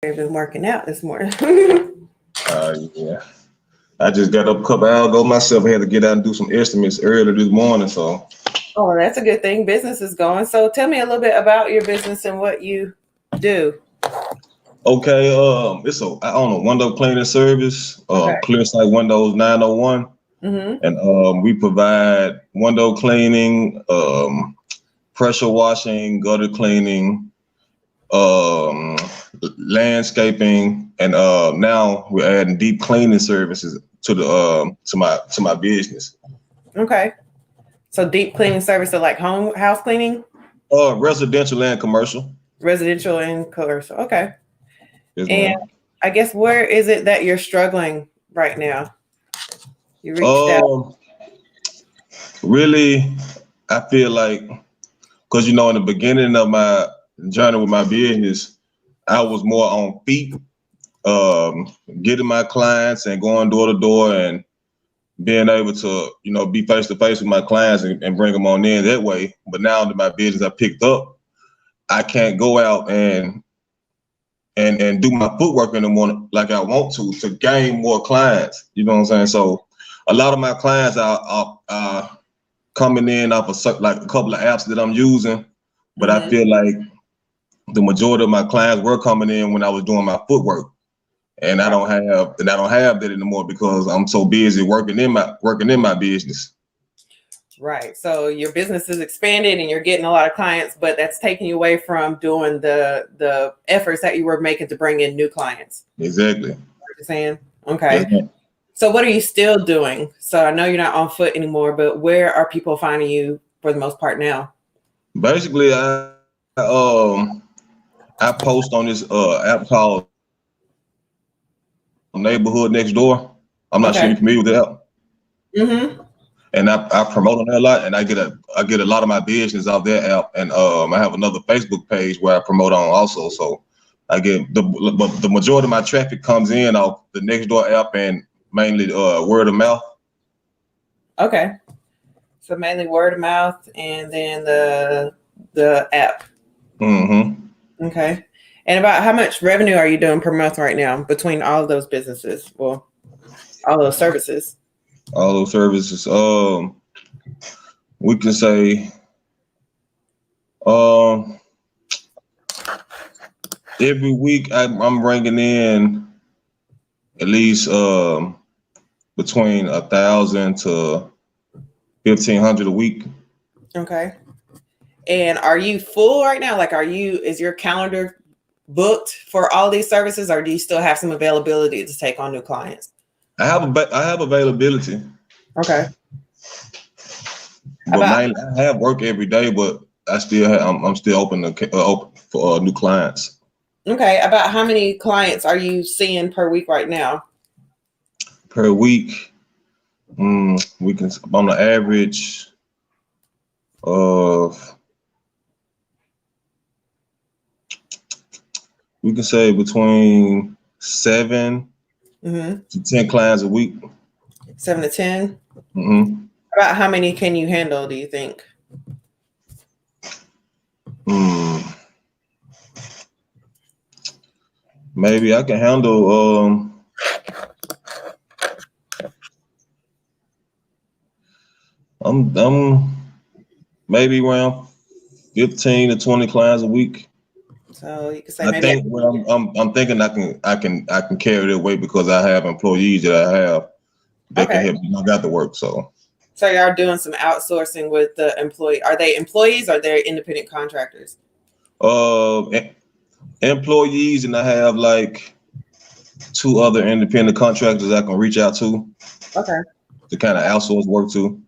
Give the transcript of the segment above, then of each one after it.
I've been working out this morning. Yeah. I just got up a couple hours ago myself. I had to get out and do some estimates earlier this morning. So, Oh, that's a good thing. Business is going. So tell me a little bit about your business and what you do. okay, I own a window cleaning service, Okay. Clear Sight Windows 901, Mm-hmm. and we provide window cleaning, pressure washing, gutter cleaning, um, landscaping, and now we're adding deep cleaning services to the to my business. Okay. So deep cleaning service, so like house cleaning, Residential and commercial. residential and commercial. Okay. Yes, And ma'am. I guess where is it that you're struggling right now? You reached out. Um, Really, I feel like, because in the beginning of my journey with my business, I was more on feet, getting my clients and going door to door and being able to, be face to face with my clients and bring them on in that way. But now that my business I picked up, I can't go out and do my footwork anymore like I want to gain more clients. You know what I'm saying? So a lot of my clients are coming in off of like a couple of apps that I'm using, but I Mhm. feel like the majority of my clients were coming in when I was doing my footwork, and I don't have that anymore because I'm so busy working in my business. Right. So your business is expanded and you're getting a lot of clients, but that's taking you away from doing the efforts that you were making to bring in new clients. Exactly. What you're saying? Yes, Okay. ma'am. So what are you still doing? So I know you're not on foot anymore, but where are people finding you for the most part now? Basically, um I post on this app called Neighborhood Next Door. I'm not sure Okay. you're familiar with that. Mm-hmm. And I promote on there a lot, and I get a lot of my business off that app, and I have another Facebook page where I promote on also. So I get the majority of my traffic comes in off the Nextdoor app and mainly word of mouth. Okay. So mainly word of mouth and then the app. Hmm. Okay. And about how much revenue are you doing per month right now between all of those businesses? Well, all those services. All those services. We can say um, every week I'm bringing in at least between 1,000 to 1,500 a week. Okay. And are you full right now? Like, is your calendar booked for all these services, or do you still have some availability to take on new clients? I have availability, Okay. but About mainly I have work every day. But I'm still open for new clients okay. About how many clients are you seeing per week right now? per week. We can on the average of we can say between 7 to 10 clients a week. 7 to 10. Hmm. About how many can you handle, do you think? Hmm. Maybe I can handle I'm maybe around 15 to 20 clients a week. So you could say I maybe. think I'm thinking I can carry that weight because I have employees that I have that can Okay. help me knock out the work. So So you are doing some outsourcing with the employee. Are they employees or they're independent contractors? em- employees, and I have like two other independent contractors I can reach out Okay. to kind of outsource work to.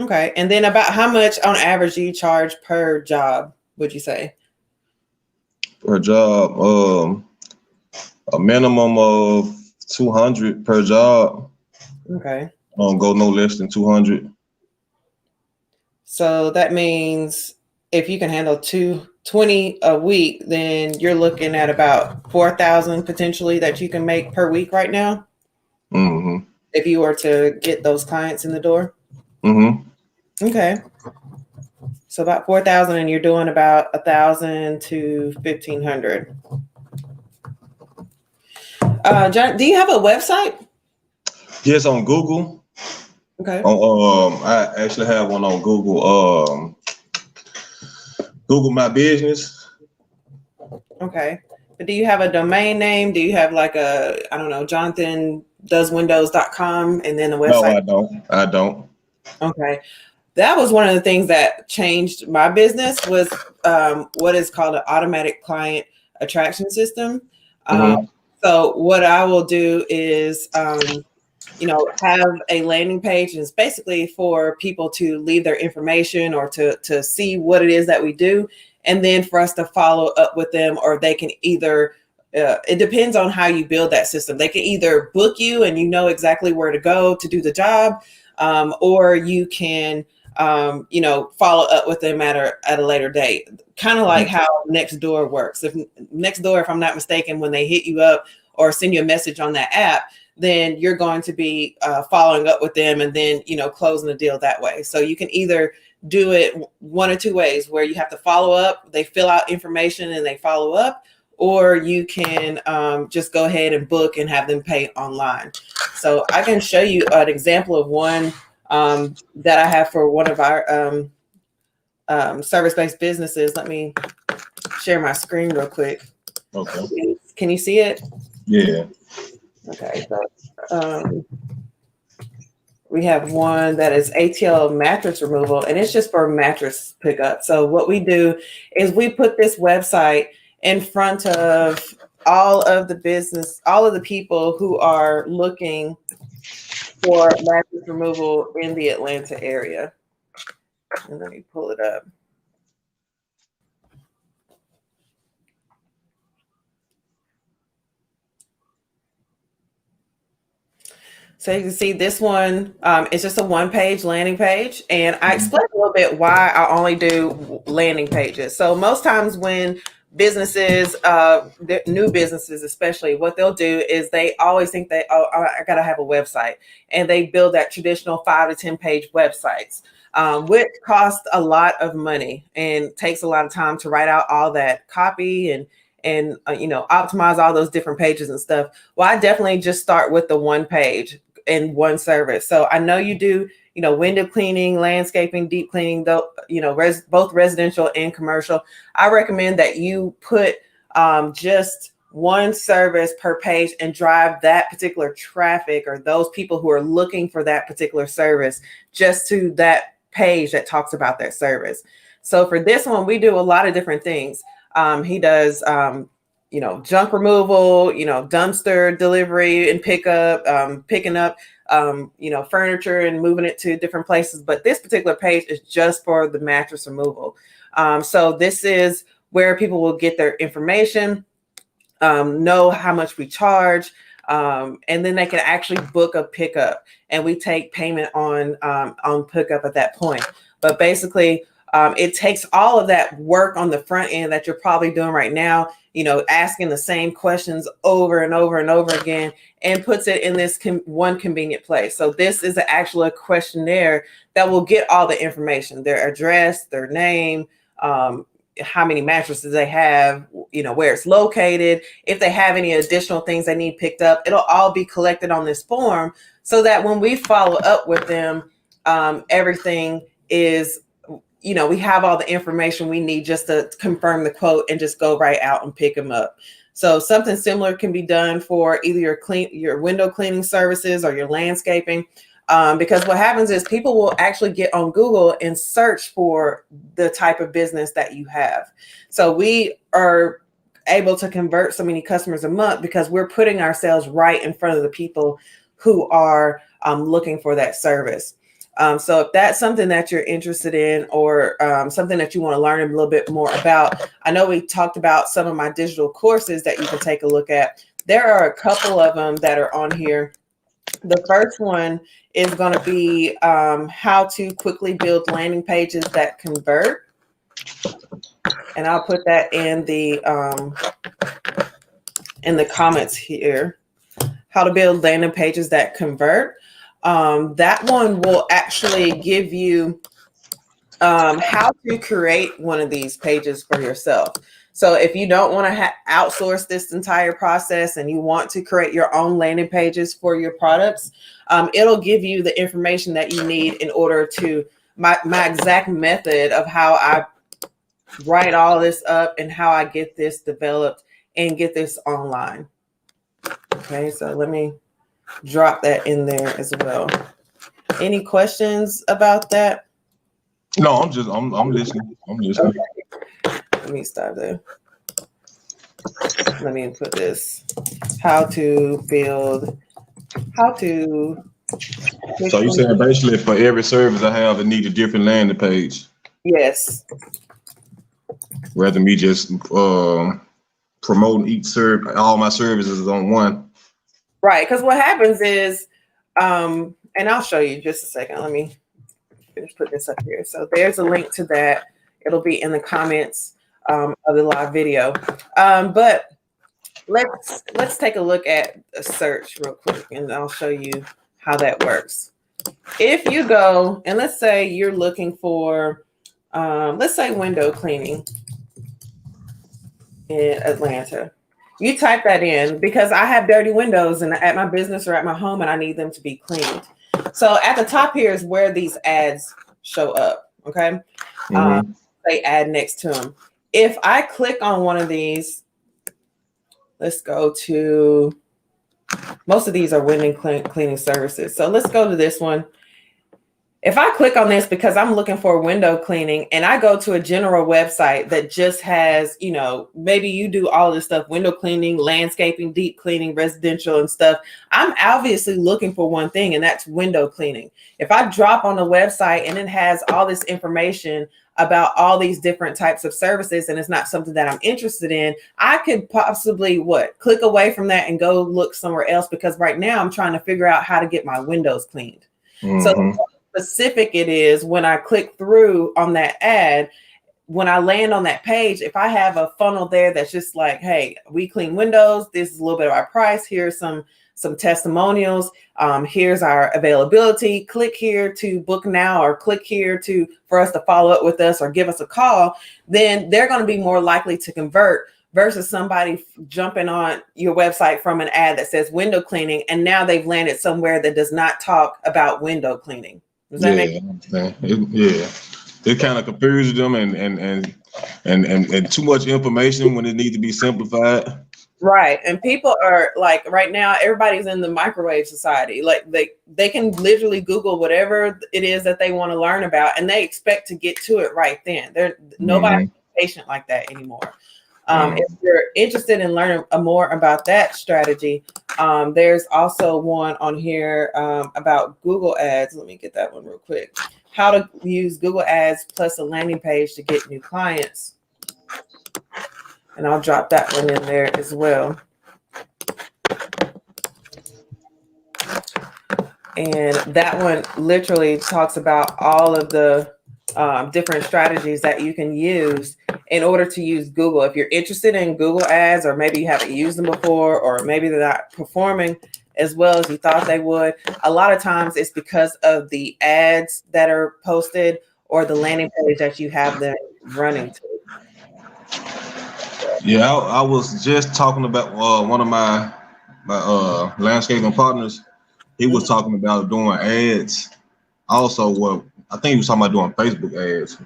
Okay. And then about how much on average do you charge per job, would you say? Per job. A minimum of 200 per job. Okay. Go no less than 200. So that means if you can handle 220 a week, then you're looking at about 4,000 potentially that you can make per week right now Hmm. if you were to get those clients in the door. Hmm. Okay. So about 4,000 and you're doing about 1,000 to 1,500. John, do you have a website? Yes, on Google. Okay. I actually have one on Google. Google My Business. Okay. But do you have a domain name? Do you have like a, I don't know, jonathandoeswindows.com and then a No, website? I don't. I don't. Okay. That was one of the things that changed my business was what is called an automatic client attraction system. Um, Mm-hmm. so what I will do is, have a landing page, and it's basically for people to leave their information or to see what it is that we do, and then for us to follow up with them, or they can either. It depends on how you build that system. They can either book you and you know exactly where to go to do the job, or you can follow up with them at a later date. Kind of like how Nextdoor works. If Nextdoor, if I'm not mistaken, when they hit you up or send you a message on that app, then you're going to be following up with them and then, closing the deal that way. So you can either do it one or two ways, where you have to follow up, they fill out information and they follow up, or you can just go ahead and book and have them pay online. So I can show you an example of one that I have for one of our service-based businesses. Let me share my screen real quick. Okay. Can you see it? Yeah. Okay. So we have one that is ATL mattress removal, and it's just for mattress pickup. So what we do is we put this website in front of all of the people who are looking for mattress removal in the Atlanta area. And let me pull it up. So you can see this one, it's just a one-page landing page. And I explained a little bit why I only do landing pages. So most times when businesses, new businesses especially, what they'll do is they always think that, oh, I got to have a website. And they build that traditional 5 to 10 page websites, which costs a lot of money and takes a lot of time to write out all that copy and optimize all those different pages and stuff. Well, I definitely just start with the one page and one service. So I know you do, window cleaning, landscaping, deep cleaning, though, both residential and commercial. I recommend that you put just one service per page and drive that particular traffic or those people who are looking for that particular service just to that page that talks about that service. So for this one, we do a lot of different things. He does, junk removal, dumpster delivery and pickup, picking up, furniture and moving it to different places. But this particular page is just for the mattress removal. So this is where people will get their information, know how much we charge, and then they can actually book a pickup, and we take payment on pickup at that point. But basically, it takes all of that work on the front end that you're probably doing right now, asking the same questions over and over and over again, and puts it in this one convenient place. So this is actually a questionnaire that will get all the information, their address, their name, how many mattresses they have, where it's located, if they have any additional things they need picked up. It'll all be collected on this form so that when we follow up with them, everything is, we have all the information we need just to confirm the quote and just go right out and pick them up. So something similar can be done for either your window cleaning services or your landscaping. Because what happens is people will actually get on Google and search for the type of business that you have. So we are able to convert so many customers a month because we're putting ourselves right in front of the people who are looking for that service. So if that's something that you're interested in, or something that you want to learn a little bit more about, I know we talked about some of my digital courses that you can take a look at. There are a couple of them that are on here. The first one is going to be how to quickly build landing pages that convert. And I'll put that in the comments here. How to build landing pages that convert. That one will actually give you how to create one of these pages for yourself. So if you don't want to outsource this entire process and you want to create your own landing pages for your products, it'll give you the information that you need in order to my exact method of how I write all this up and how I get this developed and get this online. Okay, so let me drop that in there as well. Any questions about that? No, I'm listening. I'm listening. Okay. Let me stop there. Let me put this. How to. So you saying basically for every service I have, it need a different landing page. Yes. Rather me just promoting all my services on one. Right, because what happens is, and I'll show you just a second. Let me finish putting this up here. So there's a link to that. It'll be in the comments of the live video. But let's take a look at a search real quick, and I'll show you how that works. If you go and let's say you're looking for, let's say window cleaning in Atlanta. You type that in because I have dirty windows at my business or at my home and I need them to be cleaned. So at the top here is where these ads show up. Okay. They add next to them. If I click on one of these, let's go to, most of these are window cleaning services. So let's go to this one. If I click on this because I'm looking for window cleaning and I go to a general website that just has, maybe you do all this stuff, window cleaning, landscaping, deep cleaning, residential and stuff. I'm obviously looking for one thing, and that's window cleaning. If I drop on the website and it has all this information about all these different types of services and it's not something that I'm interested in, I could possibly click away from that and go look somewhere else, because right now I'm trying to figure out how to get my windows cleaned. So specific it is when I click through on that ad, when I land on that page, if I have a funnel there that's just like, hey, we clean windows, this is a little bit of our price, here's some testimonials, here's our availability, click here to book now, or click here for us to follow up with us or give us a call, then they're going to be more likely to convert versus somebody jumping on your website from an ad that says window cleaning and now they've landed somewhere that does not talk about window cleaning. Does that make sense? It kind of confuses them and too much information when it needs to be simplified. Right. And people are like, right now, everybody's in the microwave society. Like they can literally Google whatever it is that they want to learn about, and they expect to get to it right then. Nobody's patient like that anymore. If you're interested in learning more about that strategy, there's also one on here about Google Ads. Let me get that one real quick. How to use Google Ads plus a landing page to get new clients. And I'll drop that one in there as well. And that one literally talks about all of the different strategies that you can use in order to use Google. If you're interested in Google Ads, or maybe you haven't used them before, or maybe they're not performing as well as you thought they would, a lot of times it's because of the ads that are posted or the landing page that you have them running to. Yeah, I was just talking about one of my landscaping partners. He was talking about doing ads. Also, I think he was talking about doing Facebook ads.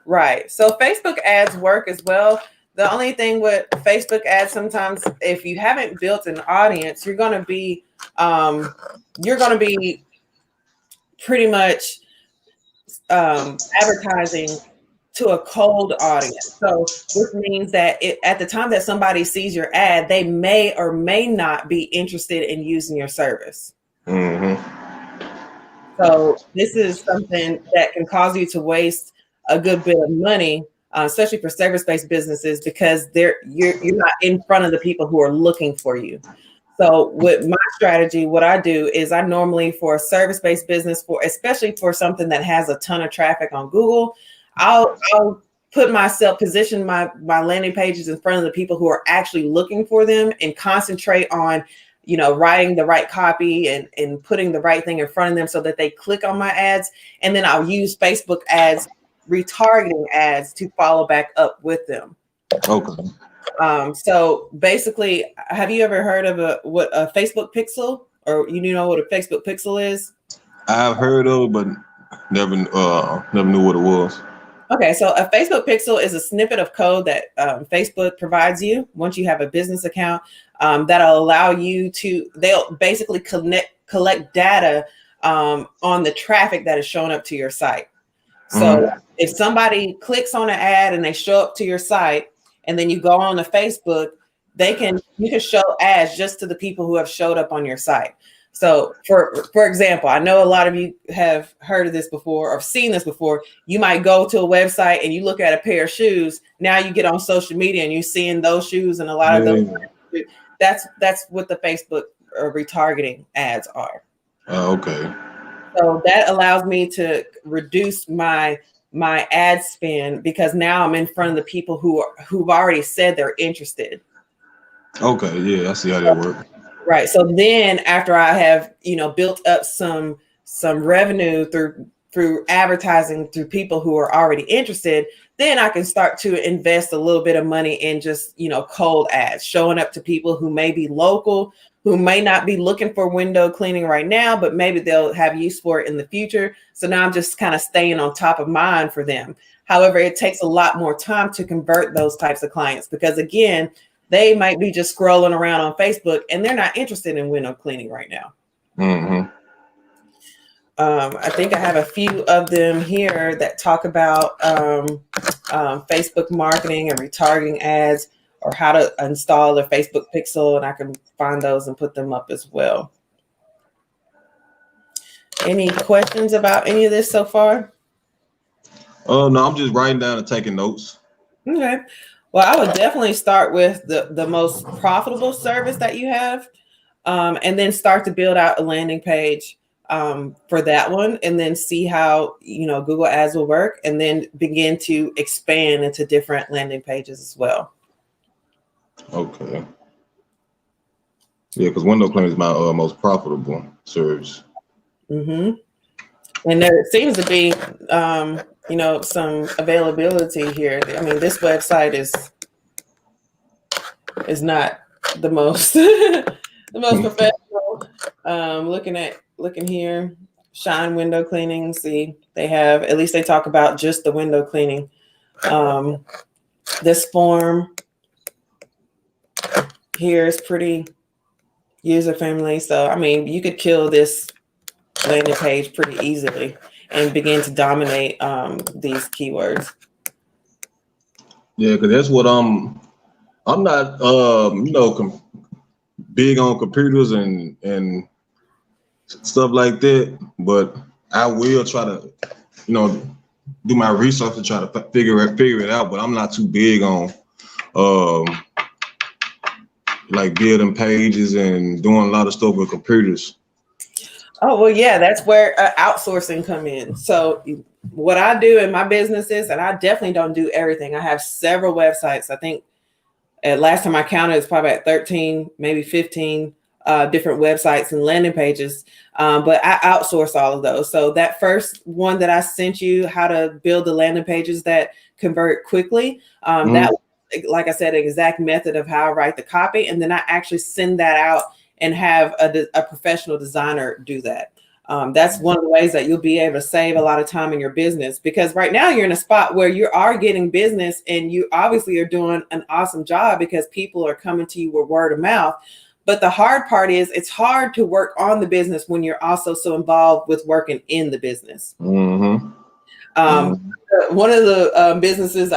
Right. So Facebook ads work as well. The only thing with Facebook ads, sometimes if you haven't built an audience, you're going to be pretty much advertising to a cold audience. So this means that at the time that somebody sees your ad, they may or may not be interested in using your service. So this is something that can cause you to waste a good bit of money, especially for service-based businesses, because you're not in front of the people who are looking for you. So with my strategy, what I do is I normally, for a service-based business, especially for something that has a ton of traffic on Google, I'll position my landing pages in front of the people who are actually looking for them, and concentrate on writing the right copy and putting the right thing in front of them so that they click on my ads. And then I'll use Facebook ads, retargeting ads, to follow back up with them. Okay. So basically, have you ever heard of what a Facebook pixel, or you know what a Facebook pixel is? I've heard of it, but never knew what it was. Okay, so a Facebook pixel is a snippet of code that Facebook provides you once you have a business account, that'll allow you to, they'll basically collect data on the traffic that is showing up to your site. So Mm-hmm. if somebody clicks on an ad and they show up to your site, and then you go on to Facebook, you can show ads just to the people who have showed up on your site. So for example, I know a lot of you have heard of this before or seen this before. You might go to a website and you look at a pair of shoes. Now you get on social media and you're seeing those shoes and a lot of those. Yeah. That's what the Facebook retargeting ads are. Okay. So that allows me to reduce my ad spend because now I'm in front of the people who've already said they're interested. Okay. Yeah, I see how that works. Right. So then after I have, built up some revenue through advertising through people who are already interested, then I can start to invest a little bit of money in just, cold ads, showing up to people who may be local, who may not be looking for window cleaning right now, but maybe they'll have use for it in the future. So now I'm just kind of staying on top of mind for them. However, it takes a lot more time to convert those types of clients because again, they might be just scrolling around on Facebook and they're not interested in window cleaning right now. Mm-hmm. I think I have a few of them here that talk about Facebook marketing and retargeting ads or how to install a Facebook pixel. And I can find those and put them up as well. Any questions about any of this so far? Oh, no, I'm just writing down and taking notes. Okay. Well, I would definitely start with the most profitable service that you have, and then start to build out a landing page for that one, and then see how Google Ads will work, and then begin to expand into different landing pages as well. Okay. Yeah, because window cleaning is my most profitable service. Mm-hmm. And there seems to be some availability here. I mean, this website is not the most the most professional. Looking here, Shine window cleaning. See, they have, at least they talk about just the window cleaning. This form here is pretty user friendly. So I mean, you could kill this landing page pretty easily and begin to dominate these keywords. Yeah, because that's what I'm not big on computers and stuff like that, but I will try to do my research to try to figure it out. But I'm not too big on like building pages and doing a lot of stuff with computers. Oh, well, yeah, that's where outsourcing come in. So what I do in my business is, and I definitely don't do everything. I have several websites. I think last time I counted, it's probably at 13, maybe 15 different websites and landing pages. But I outsource all of those. So that first one that I sent you, how to build the landing pages that convert quickly, that, like I said, an exact method of how I write the copy. And then I actually send that out and have a professional designer do that. That's one of the ways that you'll be able to save a lot of time in your business, because right now you're in a spot where you are getting business and you obviously are doing an awesome job because people are coming to you with word of mouth. But the hard part is it's hard to work on the business when you're also so involved with working in the business. Mm-hmm. One of the businesses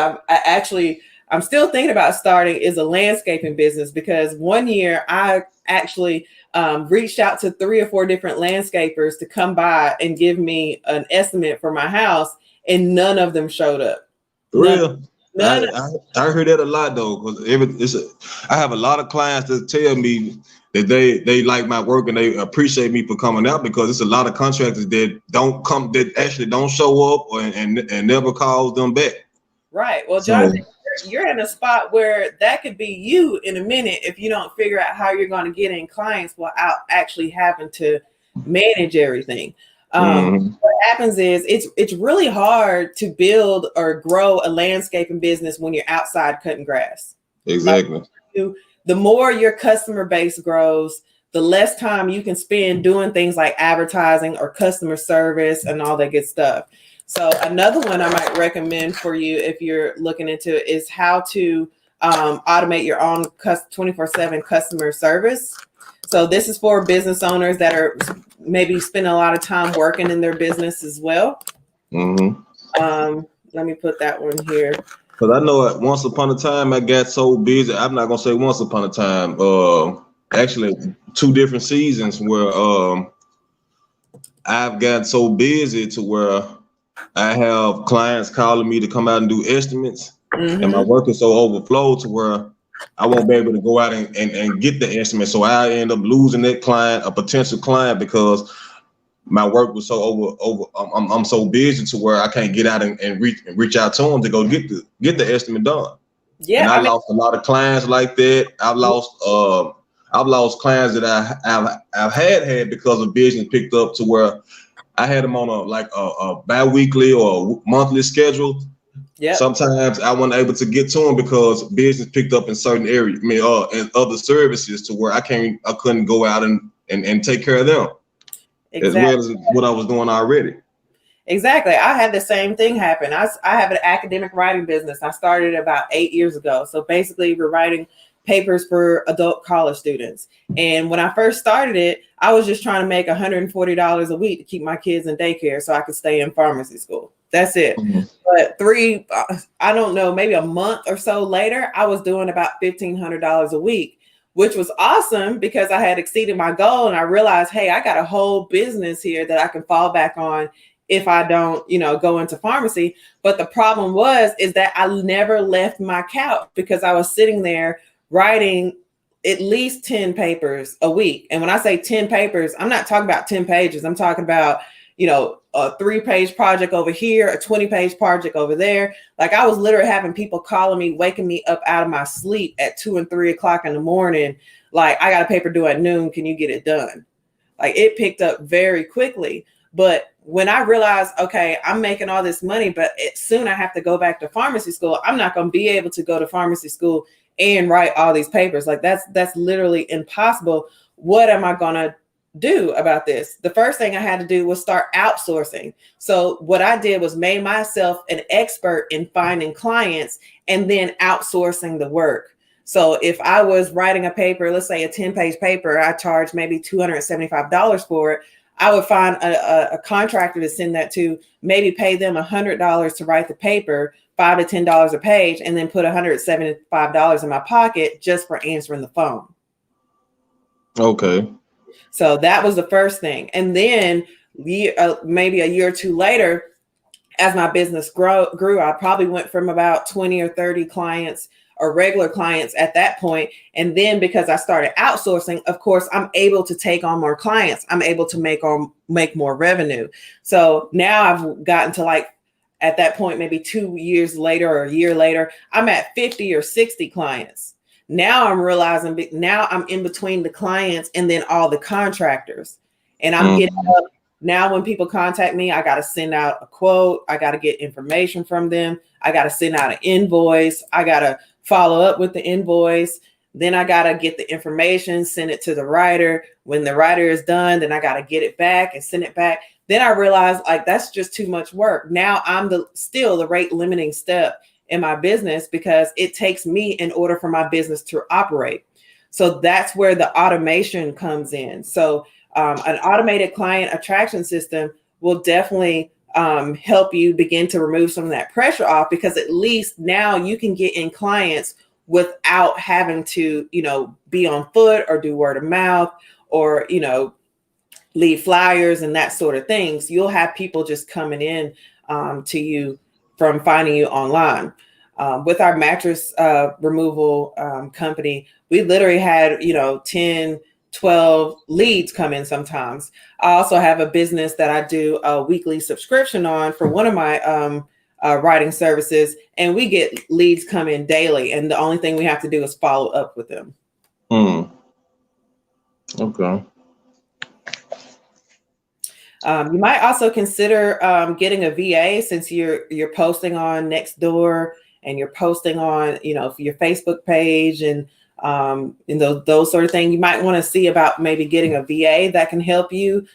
I'm still thinking about starting is a landscaping business, because one year I actually reached out to 3 or 4 different landscapers to come by and give me an estimate for my house, and none of them showed up. For real? I heard that a lot though, because I have a lot of clients that tell me that they like my work and they appreciate me for coming out, because it's a lot of contractors that don't come, that actually don't show up and never calls them back. Right. Well, Jonathan, you're in a spot where that could be you in a minute if you don't figure out how you're going to get in clients without actually having to manage everything. What happens is it's really hard to build or grow a landscaping business when you're outside cutting grass. Exactly. Like, the more your customer base grows, the less time you can spend doing things like advertising or customer service and all that good stuff. So another one I might recommend for you if you're looking into it is how to automate your own 24/7 customer service. So this is for business owners that are maybe spending a lot of time working in their business as well. Let me put that one here. Because I know once upon a time I got so busy. I'm not gonna say once upon a time. Actually, 2 different seasons where I've gotten so busy to where I have clients calling me to come out and do estimates, and my work is so overflowed to where I won't be able to go out and get the estimate. So I end up losing that client, a potential client, because my work was so I'm so busy to where I can't get out and reach out to them to go get the estimate done. Yeah, and I lost a lot of clients like that. I've lost clients that I've had because of business picked up to where I had them on a bi-weekly or a monthly schedule. Yeah. Sometimes I wasn't able to get to them because business picked up in certain areas, and other services to where I couldn't go out and take care of them. Exactly. As well as what I was doing already. Exactly. I had the same thing happen. I have an academic writing business. I started about 8 years ago. So basically we're writing papers for adult college students. And when I first started it, I was just trying to make $140 a week to keep my kids in daycare so I could stay in pharmacy school. That's it. But I don't know, maybe a month or so later, I was doing about $1,500 a week, which was awesome because I had exceeded my goal. And I realized, hey, I got a whole business here that I can fall back on if I don't, go into pharmacy. But the problem is that I never left my couch because I was sitting there writing at least 10 papers a week. And when I say 10 papers, I'm not talking about 10 pages. I'm talking about, a 3-page project over here, a 20-page project over there. Like I was literally having people calling me, waking me up out of my sleep at 2 and 3 o'clock in the morning. Like, I got a paper due at noon. Can you get it done? Like, it picked up very quickly. But when I realized, okay, I'm making all this money, but soon I have to go back to pharmacy school. I'm not going to be able to go to pharmacy school and write all these papers. Like that's literally impossible. What am I going to do about this? The first thing I had to do was start outsourcing. So what I did was made myself an expert in finding clients and then outsourcing the work. So if I was writing a paper, let's say a 10-page paper, I charged maybe $275 for it. I would find a contractor to send that to, maybe pay them $100 to write the paper, $5 to $10 a page, and then put $175 in my pocket just for answering the phone. Okay. So that was the first thing. And then maybe a year or two later, as my business grew, I probably went from about 20 or 30 clients or regular clients at that point. And then because I started outsourcing, of course, I'm able to take on more clients. I'm able to make more revenue. So now I've gotten to at that point, maybe 2 years later or a year later, I'm at 50 or 60 clients. Now I'm realizing now I'm in between the clients and then all the contractors. And I'm getting up. Now when people contact me, I got to send out a quote. I got to get information from them. I got to send out an invoice. I got to follow up with the invoice. Then I got to get the information, send it to the writer. When the writer is done, then I got to get it back and send it back. Then I realized that's just too much work. Now I'm still the rate limiting step in my business because it takes me in order for my business to operate. So that's where the automation comes in. So an automated client attraction system will definitely help you begin to remove some of that pressure off, because at least now you can get in clients without having to, be on foot or do word of mouth or, leave flyers and that sort of things. You'll have people just coming in to you from finding you online. With our mattress removal company, we literally had, 10, 12 leads come in sometimes. I also have a business that I do a weekly subscription on for one of my writing services, and we get leads come in daily. And the only thing we have to do is follow up with them. Okay. You might also consider getting a VA, since you're posting on Nextdoor and you're posting on, your Facebook page and those sort of things. You might want to see about maybe getting a VA that can help you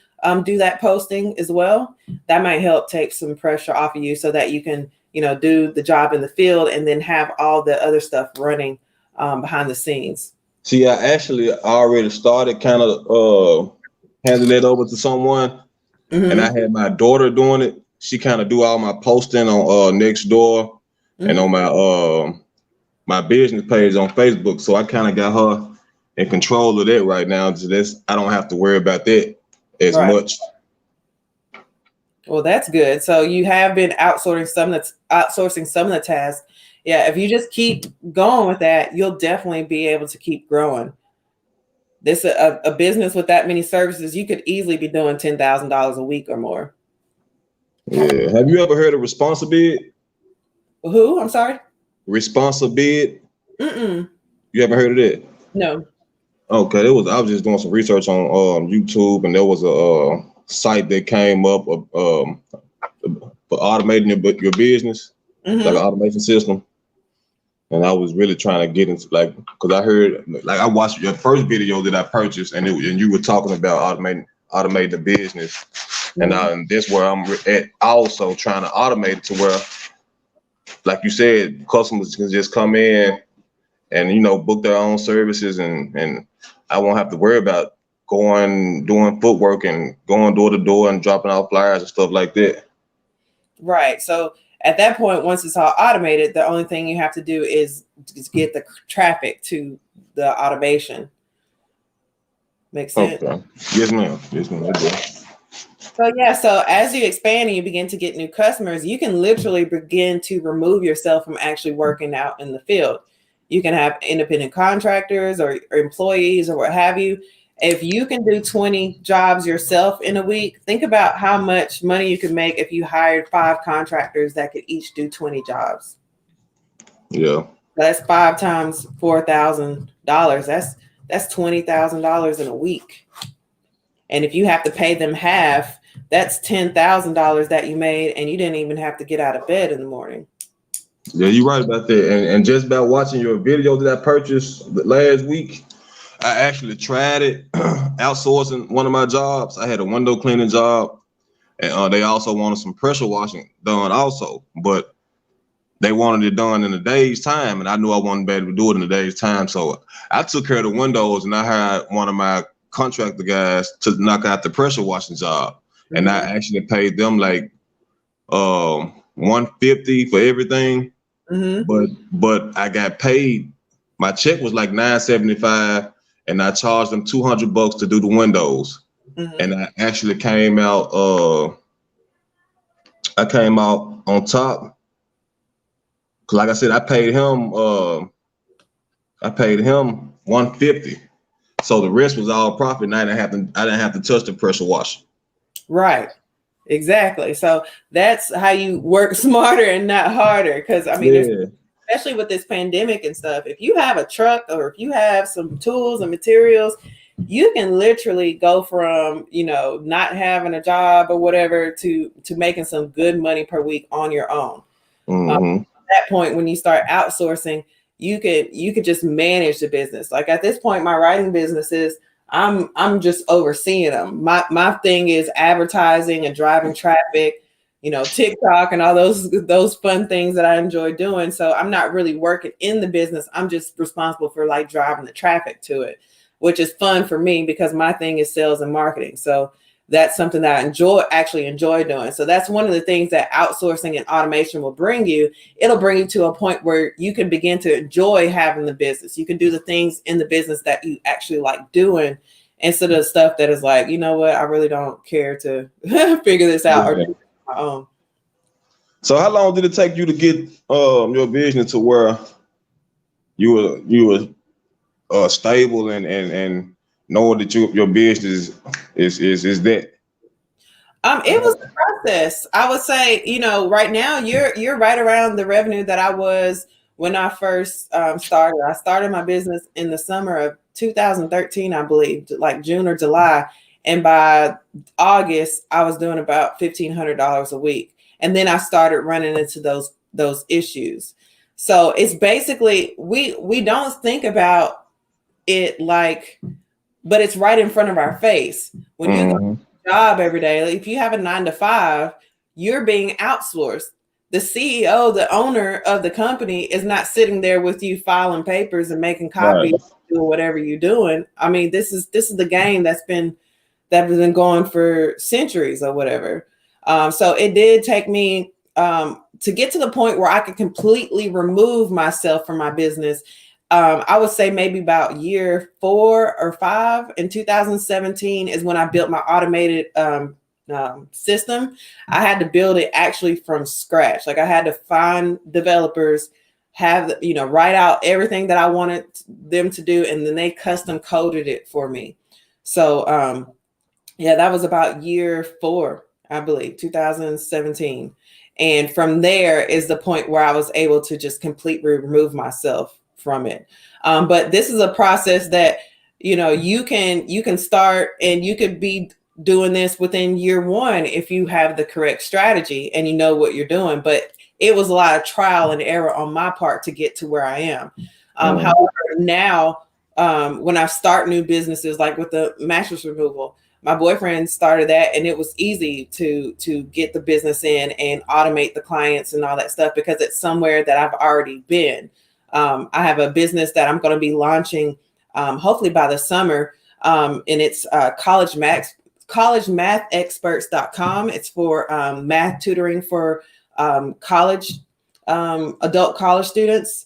do that posting as well. That might help take some pressure off of you so that you can, do the job in the field and then have all the other stuff running behind the scenes. See, I actually already started kind of handing that over to someone, and I Mm-hmm. had my daughter doing it. She kind of do all my posting on Nextdoor and on my business page on Facebook. So I kind of got her in control of that right now. So I don't have to worry about that as Right. much. Well, that's good. So you have been outsourcing some of the tasks. Yeah, if you just keep going with that, you'll definitely be able to keep growing. This a business with that many services, you could easily be doing $10,000 a week or more. Yeah. Have you ever heard of Responsibid? Who? I'm sorry. Responsibid? Mm-mm. You ever heard of that? No. Okay, I was just doing some research on YouTube, and there was a site that came up for automating your business, like an Mm-hmm. automation system. And I was really trying to get into because I heard I watched your first video that I purchased, and you were talking about automating the business, Mm-hmm. and that's where I'm at, also trying to automate it to where, like you said, customers can just come in and book their own services, and I won't have to worry about doing footwork and going door to door and dropping out flyers and stuff like that. Right. So at that point, once it's all automated, the only thing you have to do is get the traffic to the automation. Makes sense? Okay. Yes, ma'am. Yes, ma'am. So as you expand and you begin to get new customers, you can literally begin to remove yourself from actually working out in the field. You can have independent contractors or employees or what have you. If you can do 20 jobs yourself in a week, think about how much money you could make if you hired 5 contractors that could each do 20 jobs. Yeah. That's 5 times $4,000. That's $20,000 in a week. And if you have to pay them half, that's $10,000 that you made, and you didn't even have to get out of bed in the morning. Yeah, you're right about that. And just about watching your video that I purchased last week, I actually tried it outsourcing one of my jobs. I had a window cleaning job, and they also wanted some pressure washing done also, but they wanted it done in a day's time, and I knew I wasn't able to do it in a day's time. So I took care of the windows, and I hired one of my contractor guys to knock out the pressure washing job. Mm-hmm. And I actually paid them like $150 for everything. Mm-hmm. But I got paid. My check was like $975, and I charged them $200 to do the windows. Mm-hmm. And I actually came out on top. Cause like I said, I paid him $150. So the rest was all profit, and I didn't have to touch the pressure washer. Right. Exactly. So that's how you work smarter and not harder. Because I mean, especially with this pandemic and stuff, if you have a truck or if you have some tools and materials, you can literally go from, not having a job or whatever to making some good money per week on your own. Mm-hmm. At that point, when you start outsourcing, you could just manage the business. Like at this point, my writing businesses, I'm just overseeing them. My thing is advertising and driving traffic, TikTok and all those fun things that I enjoy doing. So I'm not really working in the business. I'm just responsible for like driving the traffic to it, which is fun for me because my thing is sales and marketing. So that's something that I actually enjoy doing. So that's one of the things that outsourcing and automation will bring you. It'll bring you to a point where you can begin to enjoy having the business. You can do the things in the business that you actually like doing instead of stuff that is like, you know what, I really don't care to figure this out or do it on my own. So how long did it take you to get your business to where you were stable and knowing that your business is that? It was a process. I would say, right now you're right around the revenue that I was when I first started. I started my business in the summer of 2013, I believe, like June or July, And by August, I was doing about $1,500 a week. And then I started running into those issues. So it's basically we don't think about it like, but it's right in front of our face. When you go to a job every day, like if you have a 9 to 5, you're being outsourced. The CEO, the owner of the company, is not sitting there with you filing papers and making copies, Right. doing whatever you're doing. I mean, this is the game that's been going for centuries or whatever. So it did take me to get to the point where I could completely remove myself from my business. I would say maybe about year 4 or 5 in 2017 is when I built my automated system. I had to build it actually from scratch. Like I had to find developers, write out everything that I wanted them to do, and then they custom coded it for me. So yeah, that was about year 4, I believe, 2017. And from there is the point where I was able to just completely remove myself from it. But this is a process that, you can start, and you could be doing this within year 1 if you have the correct strategy and you know what you're doing. But it was a lot of trial and error on my part to get to where I am. However, now when I start new businesses, like with the mattress removal, my boyfriend started that, and it was easy to get the business in and automate the clients and all that stuff because it's somewhere that I've already been. I have a business that I'm going to be launching hopefully by the summer, and it's collegemathexperts.com. It's for math tutoring for college adult college students.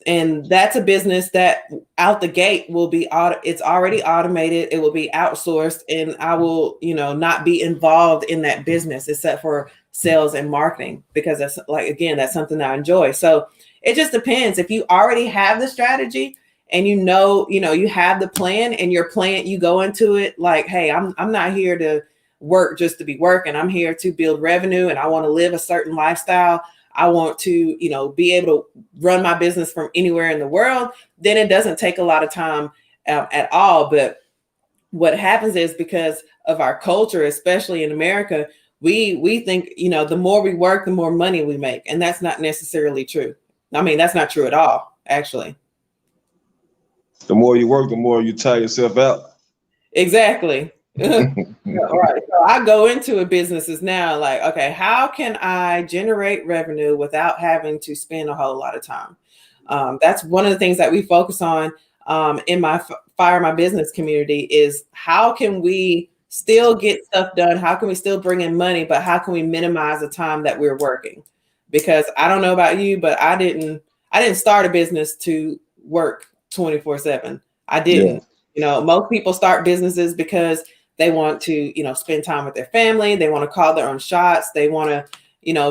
And that's a business that out the gate will be it's already automated. It will be outsourced, and I will, not be involved in that business except for sales and marketing, because that's that's something that I enjoy. So it just depends. If you already have the strategy and you have the plan, and your plan, you go into it like, hey, I'm not here to work just to be working. I'm here to build revenue, and I want to live a certain lifestyle. I want to, be able to run my business from anywhere in the world. Then it doesn't take a lot of time at all. But what happens is, because of our culture, especially in America, we think, the more we work, the more money we make. And that's not necessarily true. I mean, that's not true at all, actually. The more you work, the more you tire yourself out. Exactly. All right. So I go into a businesses now like, okay, how can I generate revenue without having to spend a whole lot of time? That's one of the things that we focus on in my Fire My Business community, is how can we still get stuff done? How can we still bring in money, but how can we minimize the time that we're working? Because I don't know about you, but I didn't start a business to work 24/7. I didn't. Most people start businesses because they want to, spend time with their family. They want to call their own shots. They want to,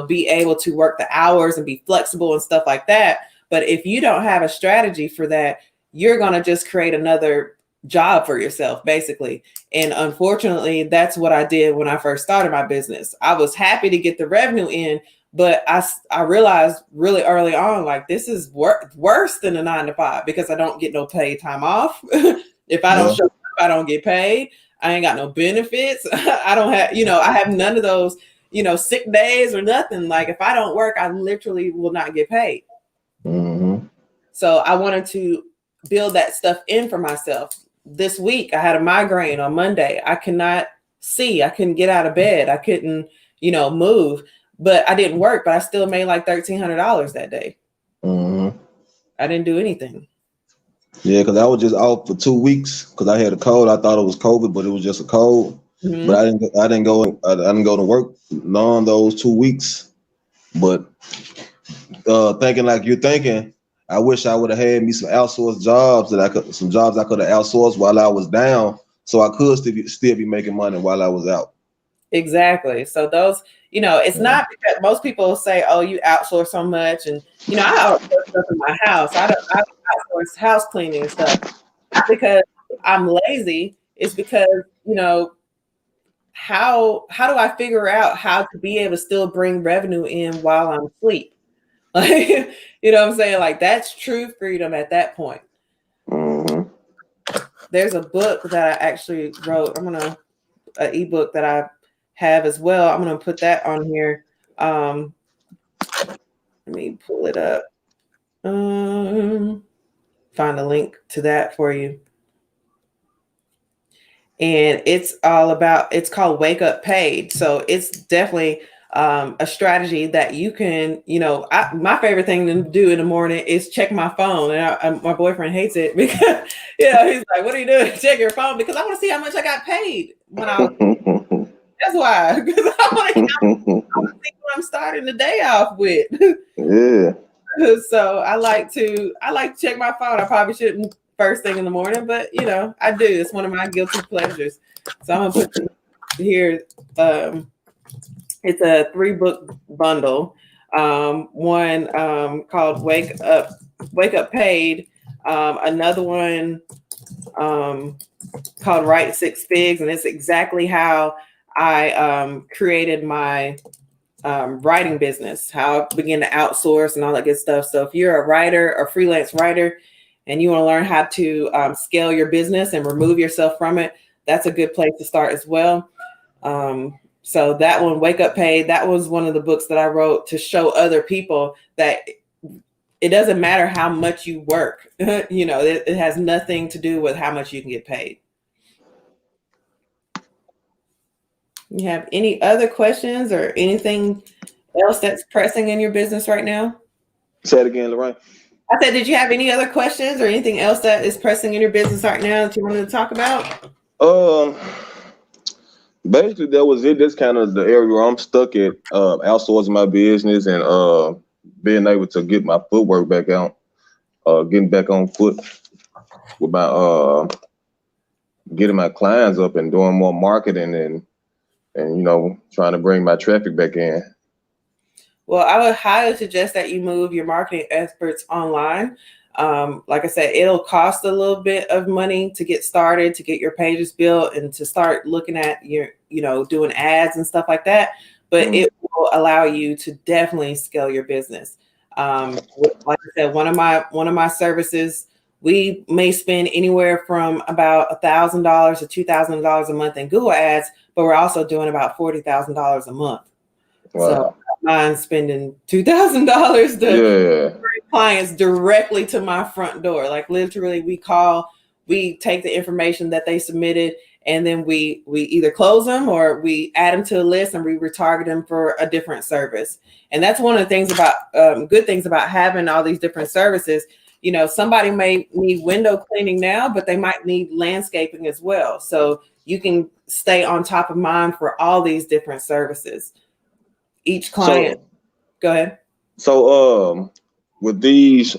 be able to work the hours and be flexible and stuff like that. But if you don't have a strategy for that, you're going to just create another job for yourself, basically. And unfortunately, that's what I did when I first started my business. I was happy to get the revenue in, but I realized really early on, like, this is worse than a 9 to 5, because I don't get no paid time off. If I don't show up, I don't get paid. I ain't got no benefits. I don't have, I have none of those, sick days or nothing. Like, if I don't work, I literally will not get paid. So I wanted to build that stuff in for myself. This week, I had a migraine on Monday. I cannot see. I couldn't get out of bed. I couldn't, move. But I didn't work, but I still made like $1,300 that day. I didn't do anything. Yeah, because I was just off for 2 weeks because I had a cold. I thought it was COVID, but it was just a cold. But I didn't go to work none those 2 weeks. But thinking like you're thinking, I wish I would have had me some outsourced jobs I could have outsourced while I was down, so I could still be making money while I was out. Exactly. So those, it's not because most people say, "Oh, you outsource so much," and I outsource stuff in my house. I outsource house cleaning and stuff, not because I'm lazy. It's because how do I figure out how to be able to still bring revenue in while I'm asleep? Like, what I'm saying? Like, that's true freedom at that point. there's a book that I actually wrote. An ebook that I have as well. I'm gonna put that on here. Let me pull it up. Find a link to that for you. And it's called Wake Up Paid. So it's definitely a strategy that you can, my favorite thing to do in the morning is check my phone. And my boyfriend hates it because, he's like, what are you doing? Check your phone, because I want to see how much I got paid when that's why, because I want to see what I'm starting the day off with. Yeah. So I like to check my phone. I probably shouldn't first thing in the morning, but I do. It's one of my guilty pleasures. So I'm gonna put here. It's a 3-book bundle. One called Wake Up Paid. Another one called Write 6 Figs, and it's exactly how I created my writing business, how I began to outsource and all that good stuff. So if you're a writer or freelance writer and you want to learn how to scale your business and remove yourself from it, that's a good place to start as well. So that one, Wake Up Paid, that was one of the books that I wrote to show other people that it doesn't matter how much you work. It has nothing to do with how much you can get paid. You have any other questions or anything else that's pressing in your business right now? Say it again, Lorraine. I said, did you have any other questions or anything else that is pressing in your business right now that you wanted to talk about? Basically that was it. That's kind of the area where I'm stuck at, outsourcing my business and being able to get my footwork back out, getting back on foot with my getting my clients up and doing more marketing and trying to bring my traffic back in. Well, I would highly suggest that you move your marketing experts online. Like I said, it'll cost a little bit of money to get started, to get your pages built and to start looking at your, doing ads and stuff like that. But it will allow you to definitely scale your business. Like I said, one of my services, we may spend anywhere from about $1,000 to $2,000 a month in Google ads, but we're also doing about $40,000 a month. Wow. So I'm spending $2,000 to bring clients directly to my front door. Like literally, we take the information that they submitted, and then we either close them or we add them to a list and we retarget them for a different service. And that's one of the things about good things about having all these different services. Somebody may need window cleaning now, but they might need landscaping as well. So you can stay on top of mind for all these different services. Each client. Go ahead. So with the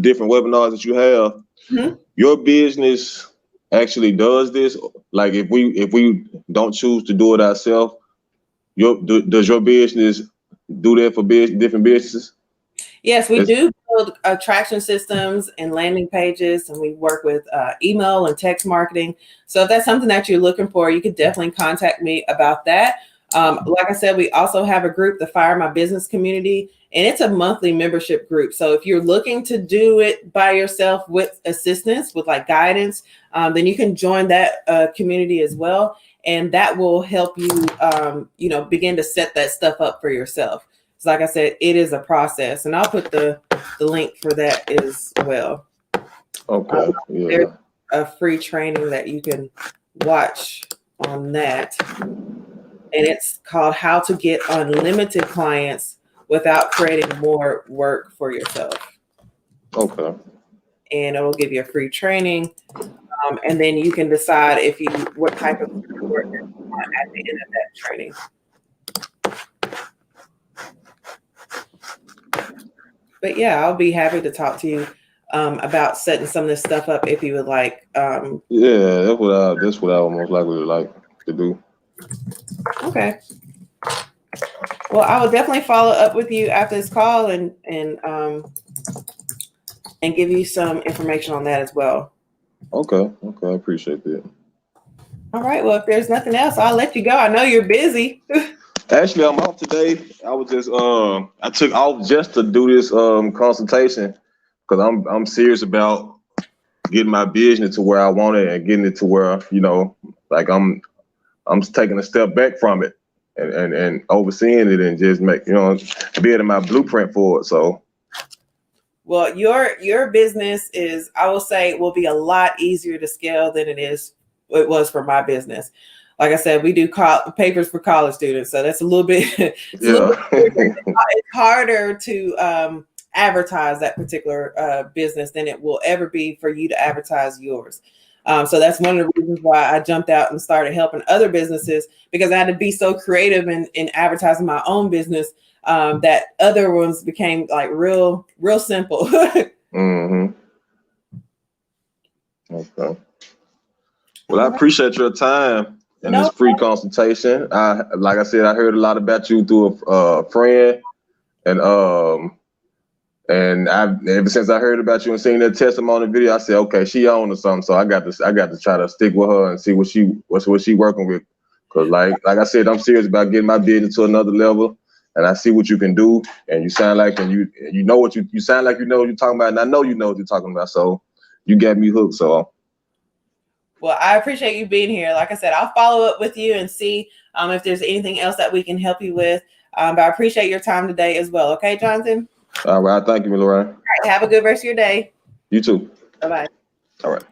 different webinars that you have, your business actually does this. Like if we don't choose to do it ourselves, does your business do that for different businesses? Yes, we do build attraction systems and landing pages, and we work with email and text marketing. So if that's something that you're looking for, you could definitely contact me about that. Like I said, we also have a group, the Fire My Business Community, and it's a monthly membership group. So if you're looking to do it by yourself with assistance, with like guidance, then you can join that community as well. And that will help you, begin to set that stuff up for yourself. So like I said, it is a process, and I'll put the link for that as well. Okay. There's a free training that you can watch on that. And it's called How to Get Unlimited Clients Without Creating More Work for Yourself. Okay. And it will give you a free training. And then you can decide what type of work you want at the end of that training. But yeah, I'll be happy to talk to you about setting some of this stuff up if you would like. Yeah, that's what I would most likely like to do. Okay. Well, I will definitely follow up with you after this call and give you some information on that as well. Okay, I appreciate that. All right. Well, if there's nothing else, I'll let you go. I know you're busy. Actually, I'm off today. I was just I took off just to do this consultation because I'm serious about getting my business to where I want it and getting it to where, like I'm taking a step back from it and overseeing it and just building my blueprint for it. So. Well, your business I will say, will be a lot easier to scale than it was for my business. Like I said, we do papers for college students, so that's a little bit. It's harder to advertise that particular business than it will ever be for you to advertise yours. So that's one of the reasons why I jumped out and started helping other businesses, because I had to be so creative in advertising my own business. That other ones became like real simple. Mm-hmm. Okay. Well, I appreciate your time in this free consultation. Like I said, I heard a lot about you through a friend, and ever since I heard about you and seen that testimony video, I said, okay, she on to something. So I got to try to stick with her and see what she working with. Cause like I said, I'm serious about getting my business to another level. And I see what you can do, and you sound like, and you know what you sound like, you know what you're talking about, and I know you know what you're talking about. So you got me hooked. So. Well, I appreciate you being here. Like I said, I'll follow up with you and see if there's anything else that we can help you with. But I appreciate your time today as well. Okay, Jonathan? All right. Thank you, Lorraine. All right. Have a good rest of your day. You too. Bye-bye. All right.